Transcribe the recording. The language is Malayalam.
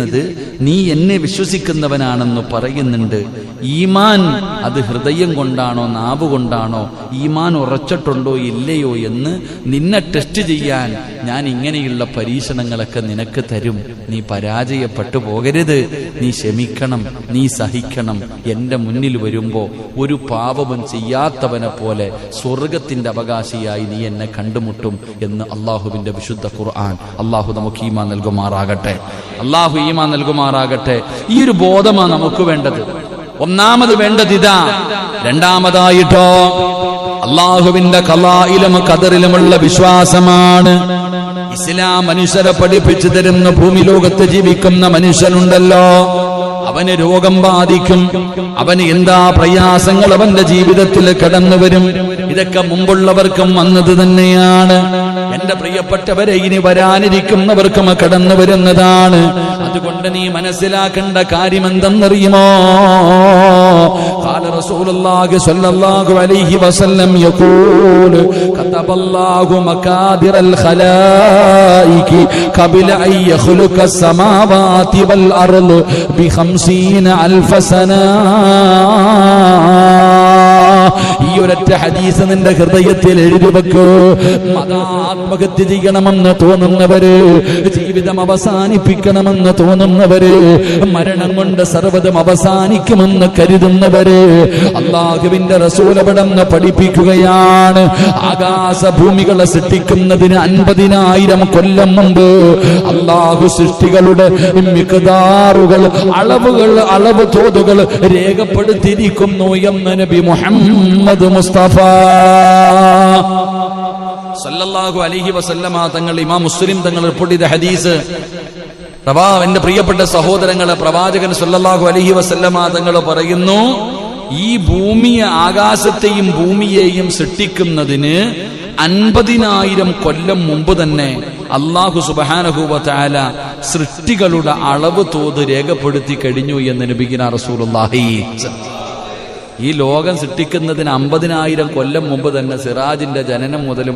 പറയുന്നത് നീ എന്നെ വിശ്വസിക്കുന്നവനാണെന്ന് പറയുന്നുണ്ട്. ഈമാൻ അത് ഹൃദയം കൊണ്ടാണോ നാവ് കൊണ്ടാണോ, ഈമാൻ ഉറച്ചിട്ടുണ്ടോ ഇല്ലയോ എന്ന് നിന്നെ ടെസ്റ്റ് ചെയ്യാൻ ഞാൻ ഇങ്ങനെയുള്ള പരീക്ഷണങ്ങളൊക്കെ നിനക്ക് തരും. നീ പരാജയപ്പെട്ടു പോകരുത്, നീ ക്ഷമിക്കണം, നീ സഹിക്കണം. എന്റെ മുന്നിൽ വരുമ്പോ ഒരു പാപവും ചെയ്യാത്തവനെ പോലെ സ്വർഗത്തിന്റെ അവകാശിയായി നീ എന്നെ കണ്ടുമുട്ടും എന്ന് അള്ളാഹുവിന്റെ വിശുദ്ധ ഖുർആൻ. അള്ളാഹു നമുക്ക് ഈമാൻ നൽകുമാറാകട്ടെ, അള്ളാഹു ഈമാൻ നൽകുമാറാകട്ടെ. ഈ ഒരു ബോധമാണ് നമുക്ക് വേണ്ടത്. ഒന്നാമത് വേണ്ടത് ഇതാ. രണ്ടാമതായിട്ടോ അള്ളാഹുവിന്റെ ഖലായിലും ഖദറിലുമുള്ള വിശ്വാസമാണ്. ഇസ്ലാം മനുഷ്യരെ പഠിപ്പിച്ചു തരുന്ന ഭൂമി ലോകത്ത് ജീവിക്കുന്ന മനുഷ്യനുണ്ടല്ലോ, അവന് രോഗം ബാധിക്കും, അവന് എന്താ പ്രയാസങ്ങൾ അവന്റെ ജീവിതത്തിൽ കടന്നു വരും. ഇതൊക്കെ മുമ്പുള്ളവർക്കും വന്നത് തന്നെയാണ്. എന്റെ പ്രിയപ്പെട്ടവരെ, ഇനി വരാനിരിക്കുന്നവർക്കും കടന്നു വരുന്നതാണ്. അതുകൊണ്ട് നീ മനസ്സിലാക്കേണ്ട കാര്യം എന്തെന്നറിയുമോ? ഖാല റസൂലുള്ളാഹി സ്വല്ലല്ലാഹു അലൈഹി വസല്ലം യഖൂൽ കതബല്ലാഹു മകാദിറൽ ഖലായികി ഖബല അൻ യഖ്ലുഖ അസ്സമാവാതി വൽ അർള് ബി 50,000 സന. ഈ ഒരൊറ്റ ഹദീസ് നിന്റെ ഹൃദയത്തിൽ എഴുതി വെക്കൂ. ആത്മഹത്യ ചെയ്യണമെന്ന് തോന്നുന്നവര്, ജീവിതം അവസാനിപ്പിക്കണമെന്ന് തോന്നുന്നവര്, മരണം കൊണ്ട് സർവ്വതും അവസാനിക്കുമെന്ന് കരുതുന്നവര്, അല്ലാഹുവിന്റെ റസൂൽ അവിടുന്ന് പഠിപ്പിക്കുകയാണ്. ആകാശഭൂമികളെ സൃഷ്ടിക്കുന്നതിന് 50,000 കൊല്ലം മുമ്പ് അല്ലാഹു സൃഷ്ടികളുടെ മിഖ്ദാറുകൾ, അളവുകൾ, അളവ് തോതുകൾ രേഖപ്പെടുത്തിയിരിക്കുന്നു എന്ന് നബി മുഹമ്മദ് മുസ്തഫ സല്ലല്ലാഹു അലൈഹി വസല്ലമ തങ്ങൾ, ഇമാം മുസ്ലിം തങ്ങൾ റിപ്പോർട്ട് ചെയ്ത ഹദീസ്. എന്റെ പ്രിയപ്പെട്ട സഹോദരങ്ങളെ, പ്രവാചകൻ സല്ലല്ലാഹു അലൈഹി വസല്ലമ തങ്ങൾ പറയുന്നു, ഈ ഭൂമിയെ, ആകാശത്തെയും ഭൂമിയെയും സൃഷ്ടിക്കുന്നതിന് 50,000 കൊല്ലം മുമ്പ് തന്നെ അല്ലാഹു സുബ്ഹാനഹു വ തആല സൃഷ്ടികളുടെ അളവ് തോത് രേഖപ്പെടുത്തി കഴിഞ്ഞു എന്ന് നബിയിന റസൂലുള്ളാഹി. ഈ ലോകം സൃഷ്ടിക്കുന്നതിന് 50,000 കൊല്ലം മുമ്പ് തന്നെ സിറാജിന്റെ ജനനം മുതലും